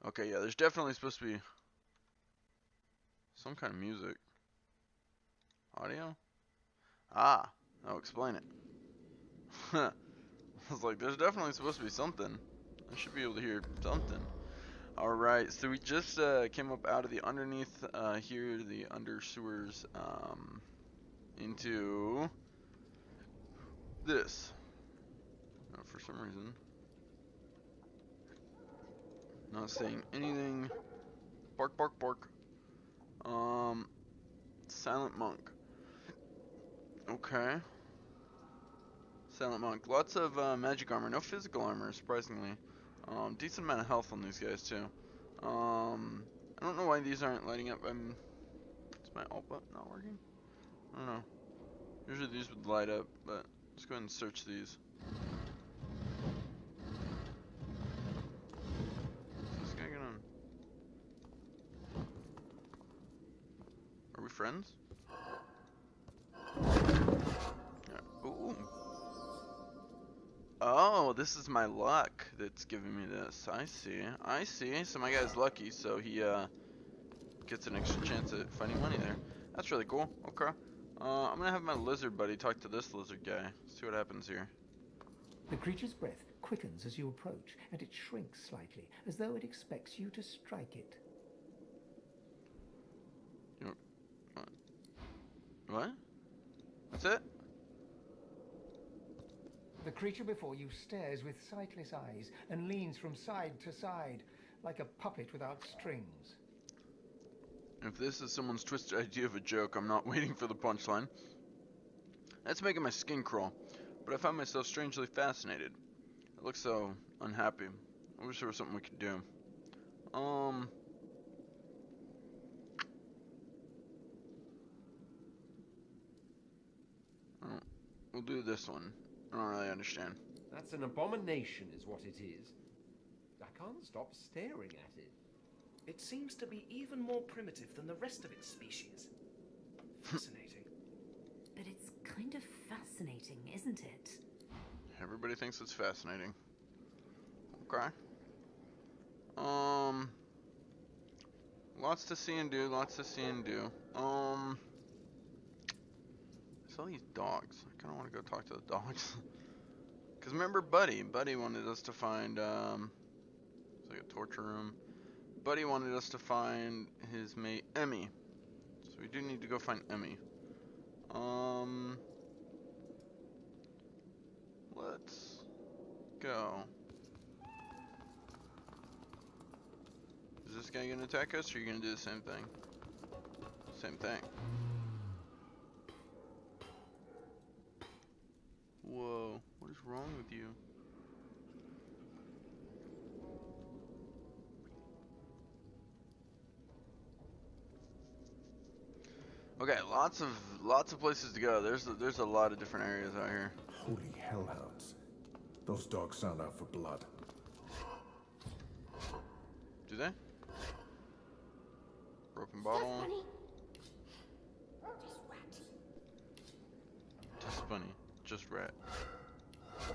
Okay, yeah, there's definitely supposed to be some kind of music. Audio? Ah, that'll explain it. I was like, there's definitely supposed to be something. I should be able to hear something. Alright, so we just came up out of the underneath here, the under sewers, into this. For some reason, not saying anything. Bark, bark, bark. Silent monk. Okay. Silent monk. Lots of magic armor, no physical armor, surprisingly. Decent amount of health on these guys too. I don't know why these aren't lighting up. Is my alt button not working? I don't know. Usually these would light up, but let's go ahead and search these. Is this guy gonna... Are we friends? Yeah. Ooh. Oh, this is my luck that's giving me this. I see. I see. So my guy's lucky, so he gets an extra chance at finding money there. That's really cool. Okay. I'm gonna have my lizard buddy talk to this lizard guy. See what happens here. The creature's breath quickens as you approach, and it shrinks slightly, as though it expects you to strike it. What? That's it? The creature before you stares with sightless eyes and leans from side to side, like a puppet without strings. If this is someone's twisted idea of a joke, I'm not waiting for the punchline. That's making my skin crawl, but I find myself strangely fascinated. It looks so unhappy. I wish there was something we could do. We'll do this one. I don't really understand. That's an abomination, is what it is. I can't stop staring at it. It seems to be even more primitive than the rest of its species. Fascinating. But it's kind of fascinating, isn't it? Everybody thinks it's fascinating. Okay. Lots to see and do, lots to see and do. I saw these dogs. I kinda wanna go talk to the dogs. Cause remember Buddy? Buddy wanted us to find, it's like a torture room. Buddy wanted us to find his mate, Emmy. So we do need to go find Emmy. Let's go. Is this guy gonna attack us, or are you gonna do the same thing? Same thing. Whoa, what is wrong with you? Okay, lots of places to go. There's a lot of different areas out here. Holy hellhounds. Those dogs sound out for blood. Do they? Broken bottle. Just bunny. Just rat. Huh.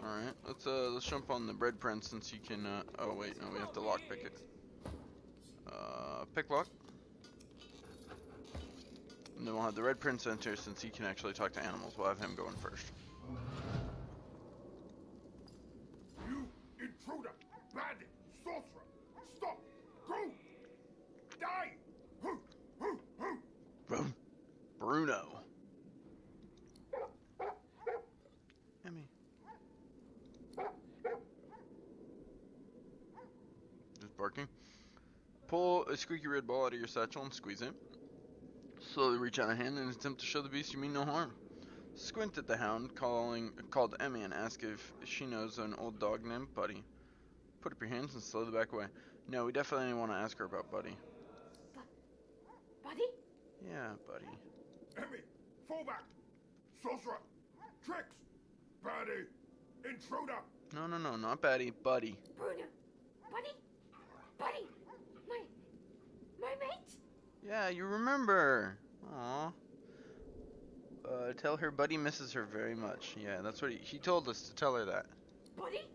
Alright, let's jump on the bread prince since you can oh wait, no, we have to lockpick it. Pick lock. And then we'll have the red prince enter since he can actually talk to animals. We'll have him going first. You intruder! Bandit! Sorcerer! Stop! Go! Die! Bruno. Emmy. Just barking. Pull a squeaky red ball out of your satchel and squeeze it. Slowly reach out a hand and attempt to show the beast you mean no harm. Squint at the hound called Emmy and ask if she knows an old dog named Buddy. Put up your hands and slowly back away. No, we definitely want to ask her about Buddy. Buddy? Yeah, Buddy. Emmy! Fall back! Sorcerer! Tricks! Bandit! Intruder! No, not Buddy. Buddy. Bruno? Buddy? Buddy? My mate? Yeah, you remember. Aww. Tell her Buddy misses her very much. Yeah, that's what he told us to tell her that. Buddy?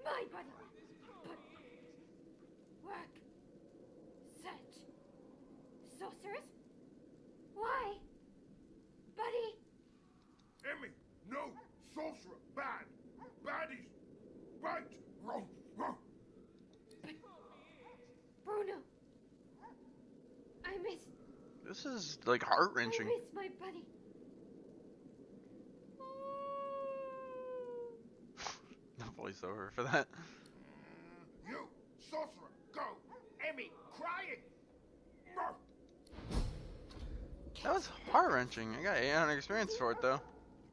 My buddy. But work. Search. Sorcerers? Why? Buddy? Emmy, no! Sorcerer! Bad! Baddies! Right! Row! Row! But Bruno. I miss This is like heart-wrenching. my buddy. The voiceover for that. You! Sorcerer! Go! Emmy! Crying! Row! That was heart-wrenching. I got 800 experience for it though.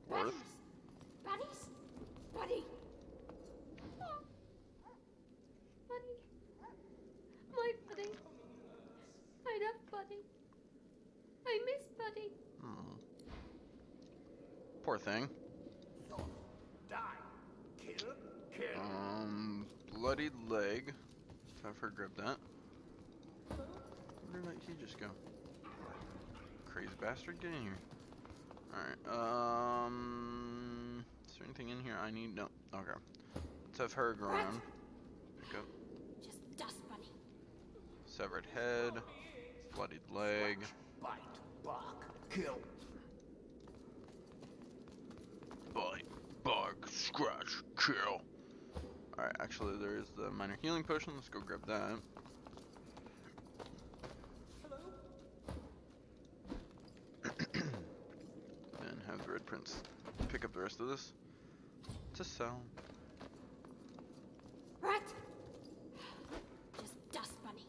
Worth. Buddies? Buddy. Buddy. My buddy. I love Buddy. I miss Buddy. Hmm. Poor thing. Die! Kill! Kill! Bloodied leg. Let's have her grab that. Where did he just go? Crazy bastard, get in here. Alright, is there anything in here I need? No. Okay. Let's have her go around. Pick up. Just dust, Buddy. Severed head. Bloodied leg. Bite! Bark! Kill! Bite. Bark. Scratch. Kill. Alright, actually there's the minor healing potion. Let's go grab that. And have the Red Prince pick up the rest of this to sell. Rat. Just dust, Bunny.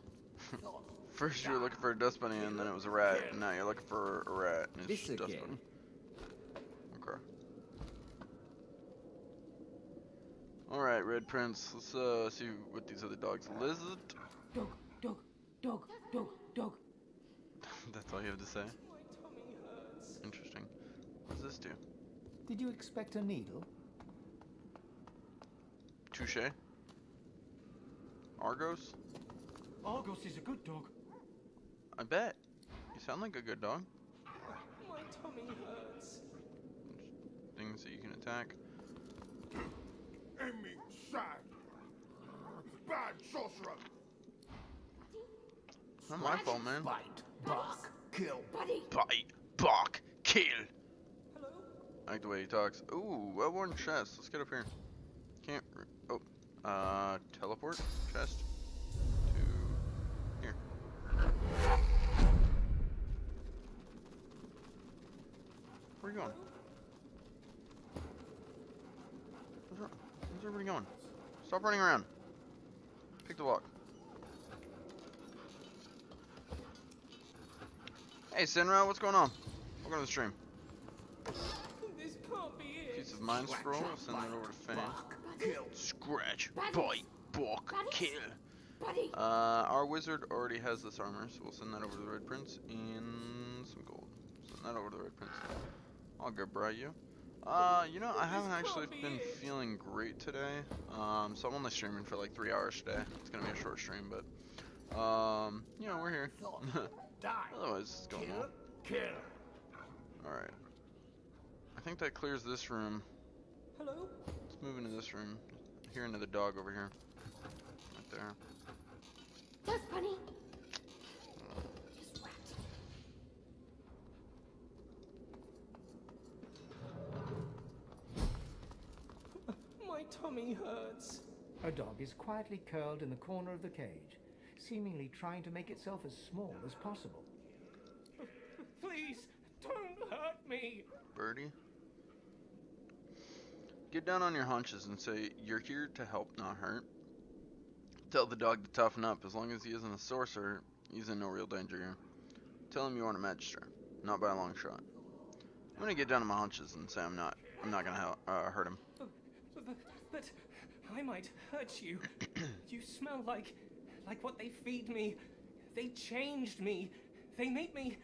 First you were looking for a dust bunny and then it was a rat, and now you're looking for a rat and it's This just dust again. bunny. Okay. Alright, Red Prince, let's see what these other dogs. Lizard? Dog, dog, dog, dog, dog. That's all you have to say? Interesting. What does this do? Did you expect a needle? Touche? Argos? Argos is a good dog. I bet. You sound like a good dog. My tummy hurts. Things that you can attack. Emmy! Sad! Bad sorcerer! Not my fault, man. Bite! Bark! Kill! Buddy. Bite, bark, kill. I like the way he talks. Ooh, well-worn chest. Let's get up here. Can't. Teleport chest to here. Where are you going? Where's everybody going? Stop running around. Pick the walk. Hey, Senra, what's going on? Welcome to the stream. This can't be it. Piece of mind scroll. We'll send that over to Fang. Bark! Kill! Scratch, Buddies. bite, bark, Buddies. kill. Buddy. Our wizard already has this armor, so we'll send that over to the Red Prince in some gold. Send that over to the Red Prince. I'll go buy you. You know, I haven't actually been feeling great today. So I'm only streaming for like 3 hours today. It's gonna be a short stream, but you know, we're here. Die! Otherwise, it's going well. Kill! Alright. I think that clears this room. Hello? Let's move into this room. Hear another dog over here. Right there. Dust, Bunny. Just rat. My tummy hurts. A dog is quietly curled in the corner of the cage, seemingly trying to make itself as small as possible. Please, don't hurt me. Birdie. Get down on your haunches and say, "You're here to help, not hurt." Tell the dog to toughen up. As long as he isn't a sorcerer, he's in no real danger here. Tell him you want a magister, not by a long shot. I'm gonna get down on my haunches and say I'm not gonna hurt him. But I might hurt you. You smell like what they feed me. They changed me. They made me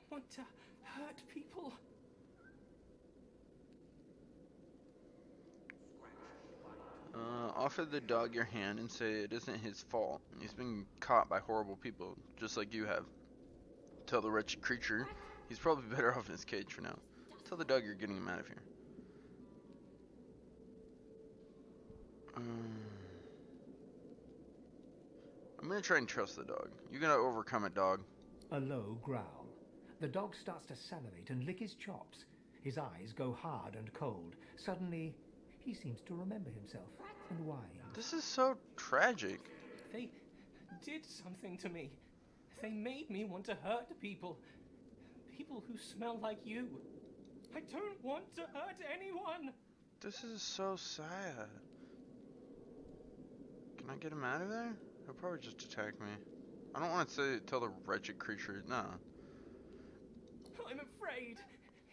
want to hurt people. Offer the dog your hand and say it isn't his fault. He's been caught by horrible people, just like you have. Tell the wretched creature he's probably better off in his cage for now. Tell the dog you're getting him out of here. I'm gonna try and trust the dog. You're gonna overcome it, dog. A low growl. The dog starts to salivate and lick his chops. His eyes go hard and cold. Suddenly, he seems to remember himself and why. This is so tragic. They did something to me. They made me want to hurt people. People who smell like you. I don't want to hurt anyone. This is so sad. Can I get him out of there? He'll probably just attack me. I don't want to tell the wretched creature, nah. I'm afraid.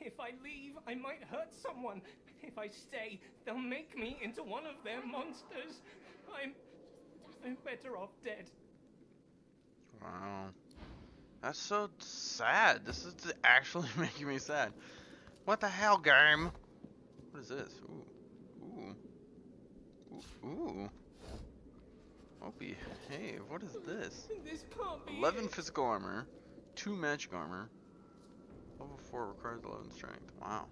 If I leave, I might hurt someone. If I stay, they'll make me into one of their monsters. I'm better off dead. Wow. That's so sad. This is actually making me sad. What the hell, game? What is this? Ooh. Ooh. Ooh. Oh, behave. What is this? This can't be 11 it. physical armor, 2 magic armor. Level 4 requires 11 strength. Wow.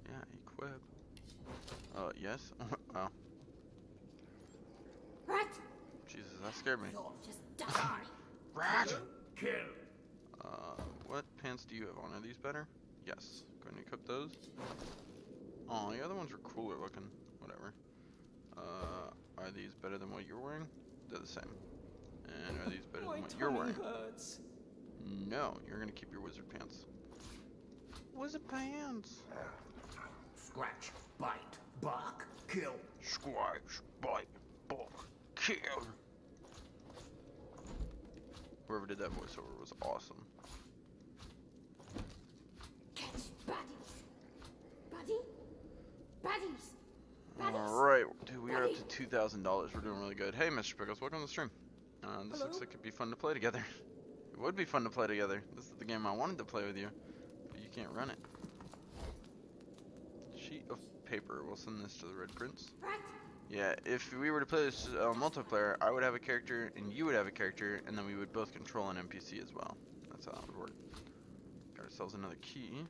Yeah, equip. Yes. Wow. Rat! Jesus, that scared me. Just dust bunny. Rat! Kill. What pants do you have on? Are these better? Yes. Go ahead and equip those. Oh, the other ones were cooler looking. Whatever. Are these better than what you're wearing? They're the same. And are these better than what you're wearing? Hurts. No, you're gonna keep your wizard pants. Wizard pants! Scratch, bite, bark, kill. Scratch, bite, bark, kill! Whoever did that voiceover was awesome. Catch baddies. Buddy? Baddies. Baddies. Alright, dude, we are up to $2,000. We're doing really good. Hey, Mr. Pickles, welcome to the stream. This looks like it'd be fun to play together. It would be fun to play together. This is the game I wanted to play with you, but you can't run it. Sheet of paper. We'll send this to the Red Prince. Rat! Yeah, if we were to play this multiplayer, I would have a character and you would have a character, and then we would both control an NPC as well. That's how it would work. Got ourselves another key.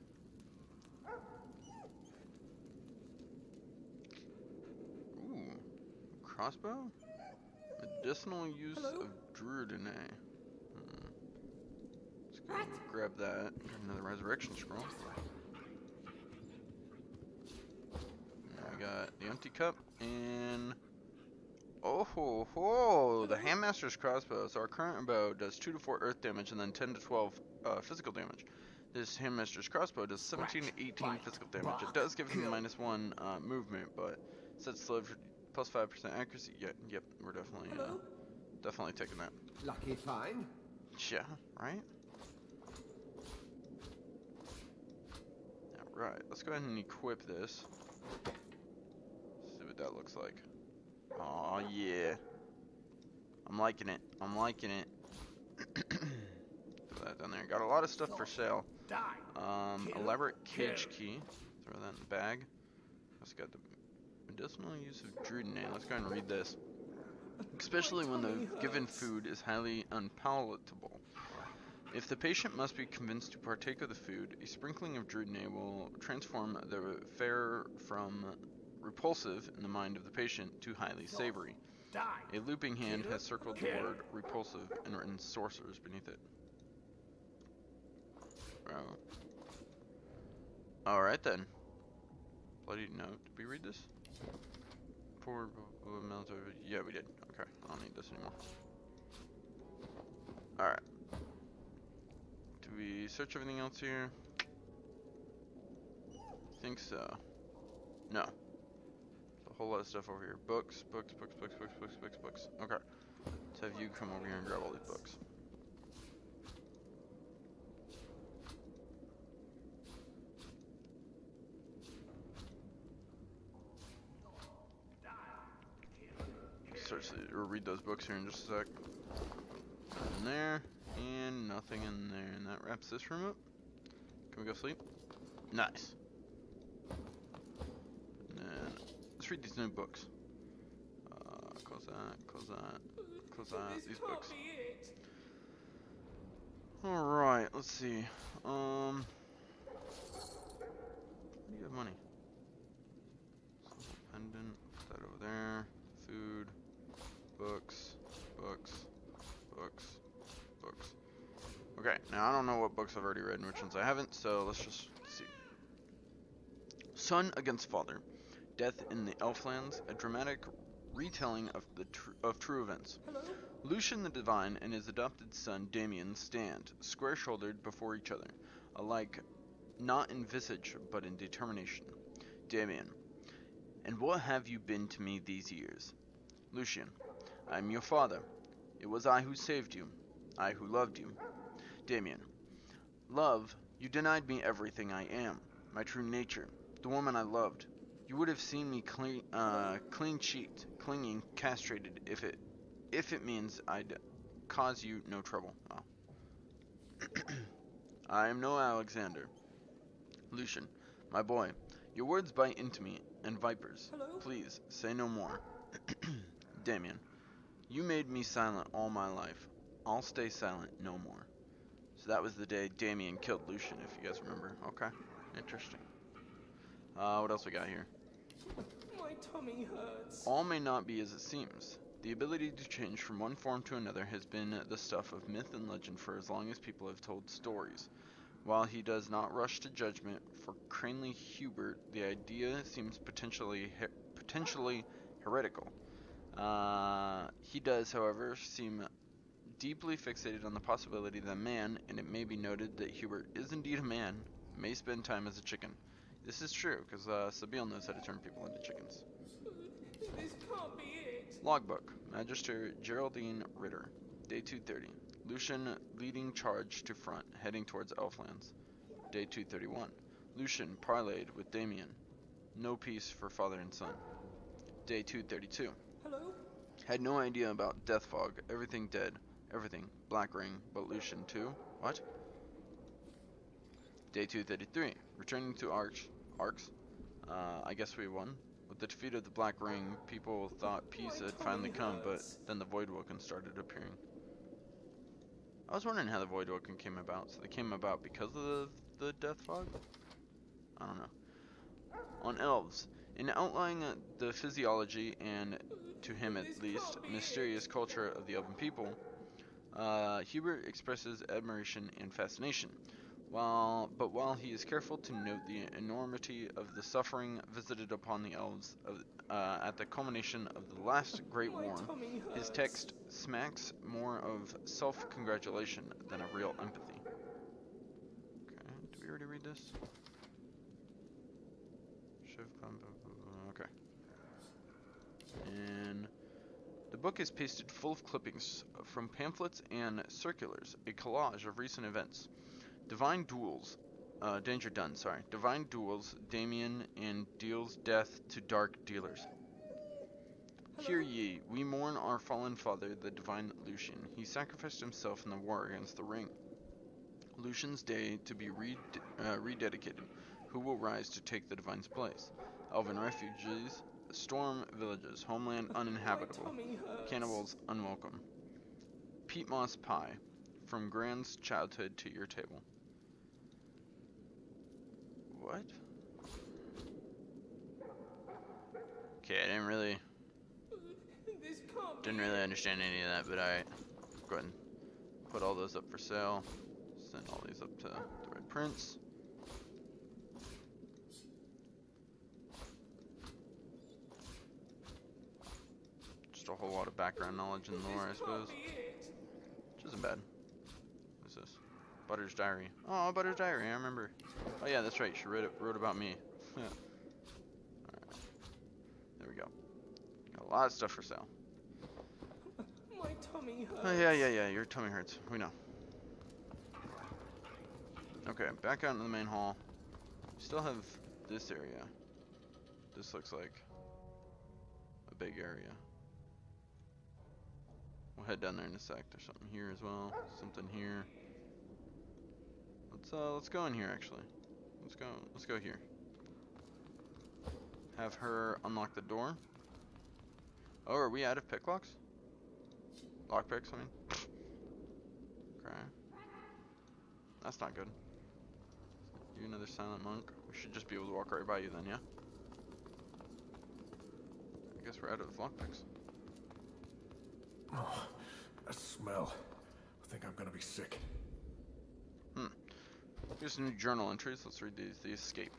Ooh, crossbow? Medicinal use of Druidine. Let's go grab that. Got another resurrection scroll. Now we got the empty cup and oh ho ho, the Handmaster's crossbow. So our current bow does 2 to 4 earth damage and then 10 to 12 physical damage. This Handmaster's crossbow does 17 to 18 physical damage. It does give him -1 movement, but sets slow for plus 5% accuracy. Yep, we're definitely taking that. Lucky find. Yeah, right? Alright, let's go ahead and equip this. See what that looks like. Oh yeah. I'm liking it. I'm liking it. Throw that down there. Got a lot of stuff for sale. Elaborate cage key. Throw that in the bag. Also got the medicinal use of Druidine. Let's go ahead and read this. Especially when the given food is highly unpalatable. If the patient must be convinced to partake of the food, a sprinkling of Druidine will transform the fare from repulsive in the mind of the patient to highly savory. A looping hand has circled the word repulsive and written sorcerers beneath it. Bro. Alright then. Bloody note. Did we read this? Poor military. Yeah, we did. Okay, I don't need this anymore. Alright. Do we search everything else here? I think so. No. There's a whole lot of stuff over here. Books. Okay. Let's have you come over here and grab all these books. Or read those books here in just a sec. Nothing in there, and nothing in there, and that wraps this room up. Can we go sleep? Nice. And then let's read these new books. Close that. These books. All right, let's see. Where do you have money? Pendant. Put that over there. Food. Okay, now I don't know what books I've already read and which ones I haven't, so let's just see. Son against Father. Death in the Elflands, a dramatic retelling of true events. Lucian the Divine and his adopted son Damien stand, square-shouldered before each other, alike not in visage, but in determination. Damien. And what have you been to me these years? Lucian. I am your father. It was I who saved you. I who loved you. Damien. Love, you denied me everything I am. My true nature. The woman I loved. You would have seen me clean-cheeked, clinging, castrated, if it means I'd cause you no trouble. Oh. I am no Alexander. Lucian. My boy, your words bite into me, and vipers. Please, say no more. Damien. You made me silent all my life. I'll stay silent no more. So that was the day Damien killed Lucian, if you guys remember. Okay, interesting. What else we got here? My tummy hurts. All may not be as it seems. The ability to change from one form to another has been the stuff of myth and legend for as long as people have told stories. While he does not rush to judgment for Cranley Hubert, the idea seems potentially heretical. He does, however, seem deeply fixated on the possibility that man, and it may be noted that Hubert is indeed a man, may spend time as a chicken. This is true, because Sabine knows how to turn people into chickens. This can't be it. Logbook. Magister Geraldine Ritter. Day 230. Lucian leading charge to front, heading towards Elflands. Day 231. Lucian parleyed with Damien. No peace for father and son. Day 232. Hello? Had no idea about Death Fog. Everything dead. Everything. Black Ring. But Lucian too? What? Day 233. Returning to Arcs. I guess we won. With the defeat of the Black Ring, people thought peace had finally come, but then the Voidwoken started appearing. I was wondering how the Voidwoken came about. So they came about because of the Death Fog? I don't know. On Elves. In outlining the physiology and, to him at least, mysterious culture of the Elven people, Hubert expresses admiration and fascination. While he is careful to note the enormity of the suffering visited upon the elves at the culmination of the last Great War, his text smacks more of self-congratulation than of real empathy. Okay, did we already read this? Okay. And the book is pasted full of clippings from pamphlets and circulars, a collage of recent events. Divine duels, Divine duels, Damien, and deals death to dark dealers. Hear ye, we mourn our fallen father, the divine Lucian. He sacrificed himself in the war against the Ring. Lucian's day to be rededicated. Who will rise to take the divine's place? Elven refugees, storm villages, homeland uninhabitable, cannibals unwelcome. Peat moss pie, from Grand's childhood to your table. What? Okay, I didn't really understand any of that, but alright. Go ahead and put all those up for sale. Send all these up to the right prince. Just a whole lot of background knowledge and lore, I suppose. Which isn't bad. What's this? Butter's Diary. Oh, Butter's Diary, I remember. Oh yeah, that's right, she wrote about me. Alright. There we go. Got a lot of stuff for sale. My tummy hurts. Oh yeah, your tummy hurts. We know. Okay, back out in the main hall. Still have this area. This looks like a big area. We'll head down there in a sec. There's something here as well. Something here. Let's go in here actually. Let's go here. Have her unlock the door. Oh, are we out of pick locks? Lockpicks, I mean. Okay. That's not good. You another silent monk. We should just be able to walk right by you then, yeah? I guess we're out of lockpicks. Oh, that smell. I think I'm gonna be sick. Here's some new journal entries. Let's read these. The escape.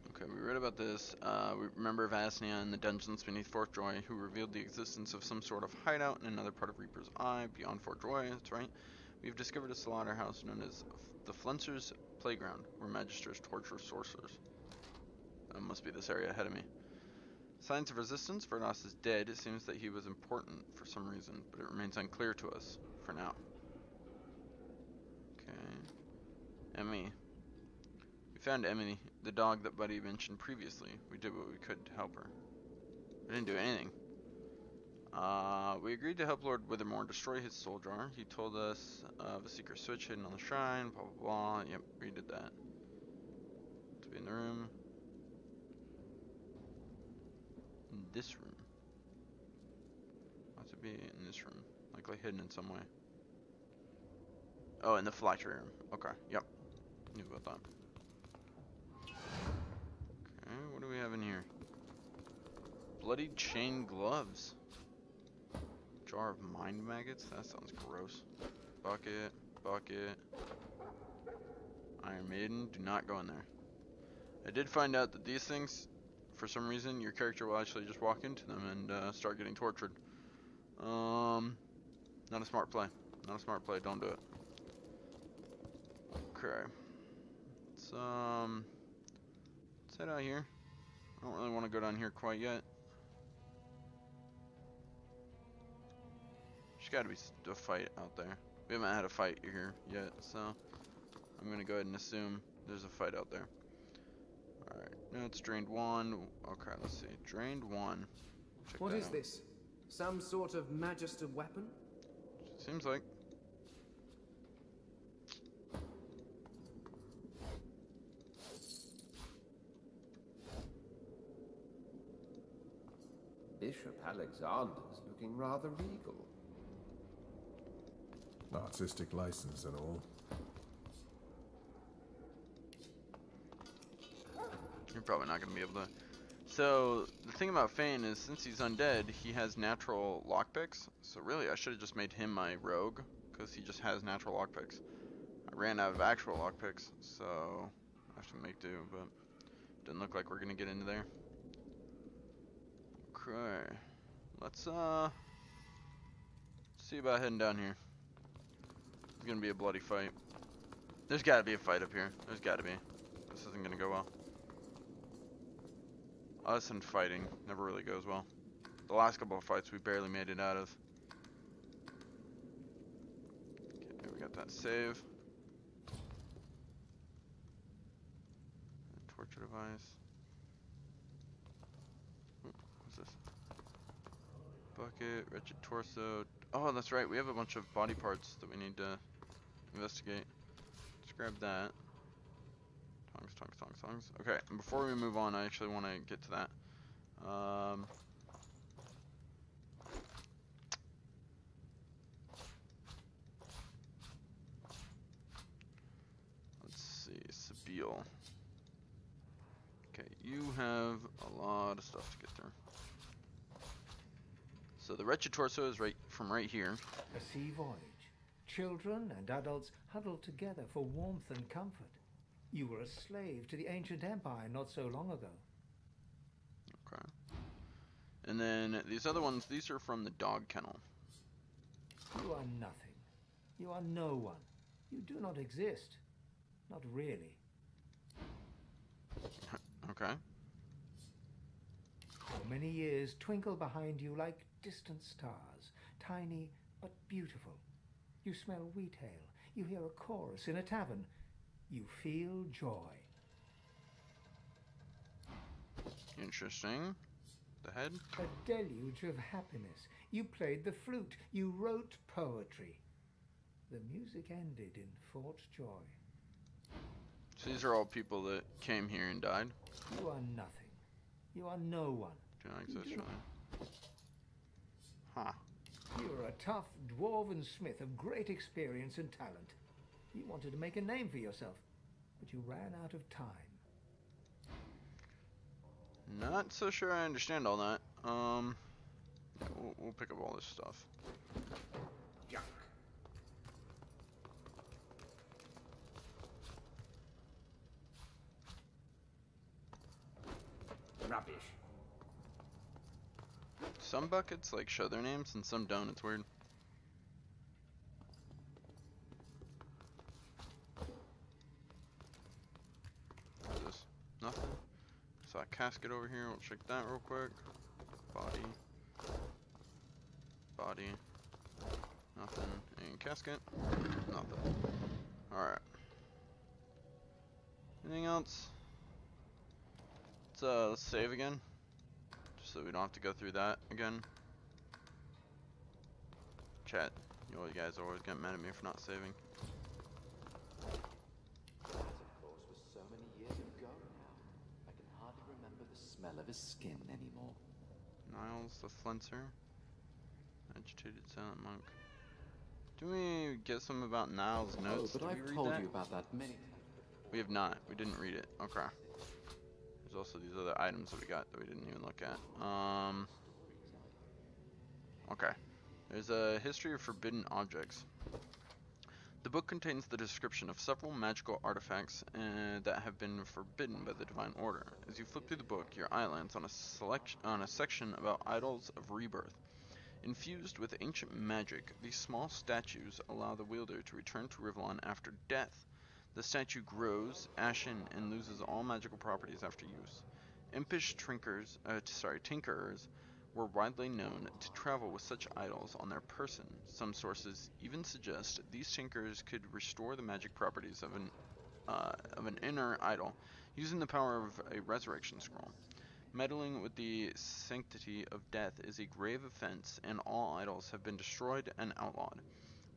Okay, we read about this. We remember Vasnia in the dungeons beneath Fort Joy, who revealed the existence of some sort of hideout in another part of Reaper's Eye, beyond Fort Joy. That's right. We've discovered a slaughterhouse known as the Flencer's Playground, where magisters torture sorcerers. That must be this area ahead of me. Signs of resistance. Verdos is dead. It seems that he was important for some reason, but it remains unclear to us for now. Okay. Emmy. We found Emmy, the dog that Buddy mentioned previously. We did what we could to help her. We didn't do anything. We agreed to help Lord Withermore destroy his soul jar. He told us of a secret switch hidden on the shrine, blah blah blah. Yep, we did that. To be in the room. In this room. Ought to be in this room. Likely hidden in some way. Oh, in the phylactery room. Okay, yep. Knew about that. Okay, what do we have in here? Bloody chain gloves. Jar of mind maggots? That sounds gross. Bucket, bucket. Iron Maiden, do not go in there. I did find out that these things, for some reason, your character will actually just walk into them and start getting tortured. Not a smart play. Not a smart play, don't do it. Okay. Let's head out here. I don't really want to go down here quite yet. There's got to be a fight out there. We haven't had a fight here yet, so I'm gonna go ahead and assume there's a fight out there. Alright, no, it's drained 1. Okay, let's see. Drained 1. Check What that is out. this? Some sort of magister weapon? Seems like. Bishop Alexander's looking rather regal. Artistic license and all. You're probably not gonna be able to. So the thing about Fane is, since he's undead, he has natural lockpicks. So really, I should have just made him my rogue, because he just has natural lockpicks. I ran out of actual lockpicks, so I have to make do. But doesn't look like we're gonna get into there. Okay, let's see about heading down here. It's gonna be a bloody fight. There's gotta be a fight up here. There's gotta be. This isn't gonna go well. Us and fighting never really goes well. The last couple of fights we barely made it out of. Okay, we got that save. Torture device. What's this? Bucket, wretched torso. Oh, that's right. We have a bunch of body parts that we need to investigate. Let's grab that. Tongs. Okay, and before we move on, I actually want to get to that. Let's see, Sabile. Okay, you have a lot of stuff to get through. So the wretched torso is right here. A sea voyage. Children and adults huddled together for warmth and comfort. You were a slave to the ancient empire not so long ago. Okay. And then these other ones, these are from the dog kennel. You are nothing. You are no one. You do not exist. Not really. Okay. For many years twinkle behind you like distant stars, tiny but beautiful. You smell wheat ale. You hear a chorus in a tavern. You feel joy. Interesting. The head? A deluge of happiness. You played the flute. You wrote poetry. The music ended in Fort Joy. So these are all people that came here and died? You are nothing. You are no one. Do not exist, really. Huh. You are a tough dwarven smith of great experience and talent. You wanted to make a name for yourself, but you ran out of time. Not so sure I understand all that. Yeah, we'll pick up all this stuff. Junk. Rubbish. Some buckets like show their names and some don't. It's weird. What is this? Nothing. Saw a casket over here. We'll check that real quick. Body. Body. Nothing. And casket. Nothing. Alright. Anything else? Let's save again. Just so we don't have to go through that again. Chat. You guys always get mad at me for not saving. That, of course, was so many years ago now. I can hardly remember the smell of his skin anymore. Niles the Flencer. Agitated silent monk. Do we get some about Niles' notes? Oh, but Did we I've read told that? you about that many times. We have not. We didn't read it. Okay. There's also these other items that we got that we didn't even look at. Okay. There's a history of forbidden objects. The book contains the description of several magical artifacts that have been forbidden by the Divine Order. As you flip through the book, your eye lands on a section about idols of rebirth. Infused with ancient magic, these small statues allow the wielder to return to Rivlon after death. The statue grows, ashen, and loses all magical properties after use. Impish tinkerers were widely known to travel with such idols on their person. Some sources even suggest these tinkerers could restore the magic properties of an inner idol using the power of a resurrection scroll. Meddling with the sanctity of death is a grave offense, and all idols have been destroyed and outlawed.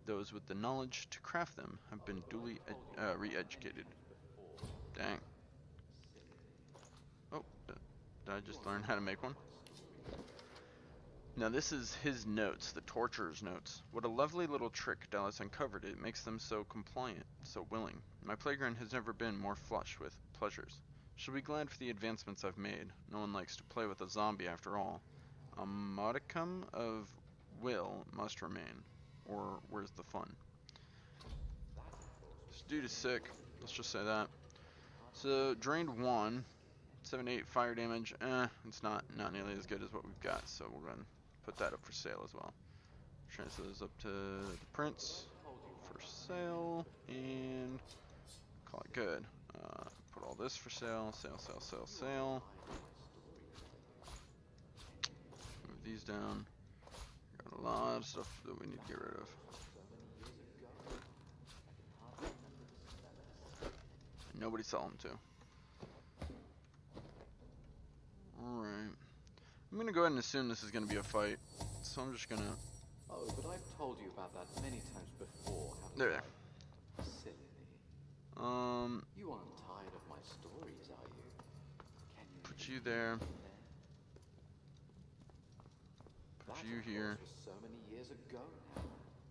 Those with the knowledge to craft them have been duly re-educated. Dang. Oh, did I just learn how to make one? Now this is his notes, the torturer's notes. What a lovely little trick Dallas uncovered. It makes them so compliant, so willing. My playground has never been more flush with pleasures. She'll be glad for the advancements I've made. No one likes to play with a zombie after all. A modicum of will must remain. Or where's the fun? This dude is sick. Let's just say that. So, drained 1. 7-8 fire damage. It's not nearly as good as what we've got. So we're going to put that up for sale as well. Transfer those up to the prince for sale. And call it good. Put all this for sale. Sale. Move these down. Got a lot of stuff that we need to get rid of. Nobody sell them to. Alright. I'm gonna go ahead and assume this is gonna be a fight. So I'm just gonna... Oh, but I've told you about that many times before, haven't There. I? Silly me. You aren't tired of my stories, are you? Can you Put you there. Put That, you of here. course, was so many years ago now.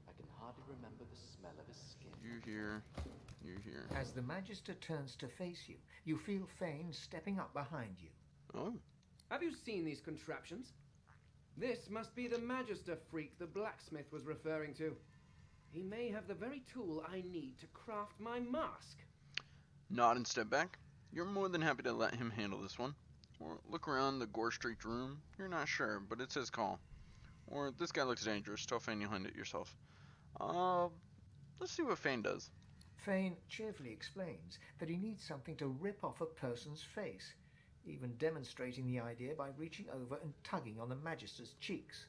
I can hardly remember the smell of his skin. You here. You here. As the Magister turns to face you, you feel Fane stepping up behind you. Oh. Have you seen these contraptions? This must be the Magister freak the blacksmith was referring to. He may have the very tool I need to craft my mask. Nod and step back. You're more than happy to let him handle this one. Or look around the gore-streaked room. You're not sure, but it's his call. Or this guy looks dangerous. Tell Fane you'll handle it yourself. Let's see what Fane does. Fane cheerfully explains that he needs something to rip off a person's face, even demonstrating the idea by reaching over and tugging on the Magister's cheeks.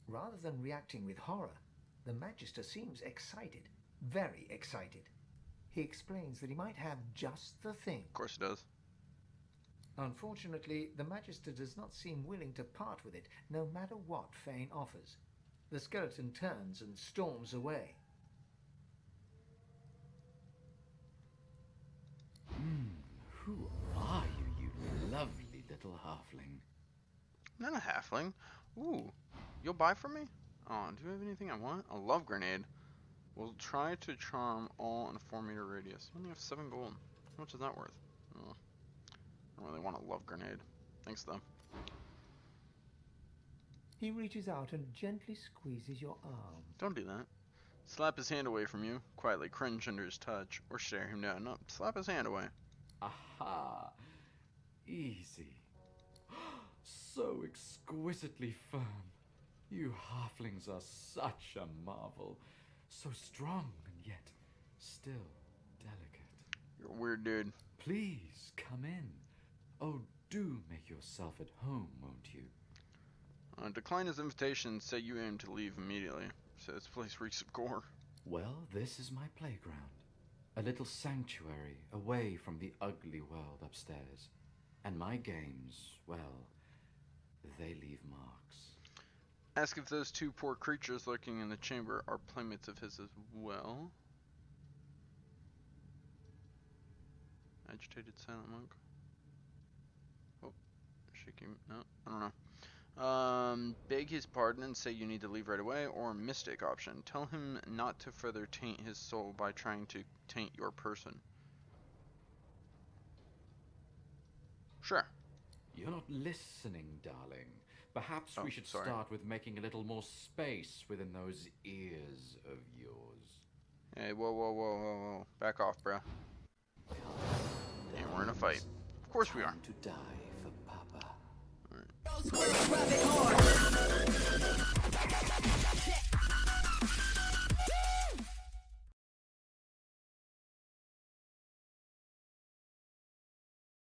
Rather than reacting with horror, the Magister seems excited, very excited. He explains that he might have just the thing. Of course he does. Unfortunately, the Magister does not seem willing to part with it, no matter what Fane offers. The skeleton turns and storms away. Who are you, you lovely little halfling? I'm not a halfling. Ooh. You'll buy from me? Oh, do you have anything I want? A love grenade. We'll try to charm all in a 4-meter radius. You only have 7 gold. How much is that worth? Oh. I don't really want a love grenade. Thanks, though. He reaches out and gently squeezes your arm. Don't do that. Slap his hand away from you, quietly cringe under his touch, or stare him down. No, slap his hand away. Aha! Easy. So exquisitely firm. You halflings are such a marvel. So strong and yet still delicate. You're a weird dude. Please come in. Oh, do make yourself at home, won't you? Decline his invitation and say you aim to leave immediately. So this place reeks of gore. Well, this is my playground. A little sanctuary away from the ugly world upstairs. And my games, well, they leave marks. Ask if those two poor creatures lurking in the chamber are playmates of his as well. Agitated silent monk. Oh, shaking. No, I don't know. Beg his pardon and say you need to leave right away, or mistake option. Tell him not to further taint his soul by trying to taint your person. Sure. You're not listening, darling. Perhaps we should sorry. start with making a little more space within those ears of yours. Hey, whoa. Back off, bro. Yeah, we're in a fight. Of course we are. To die.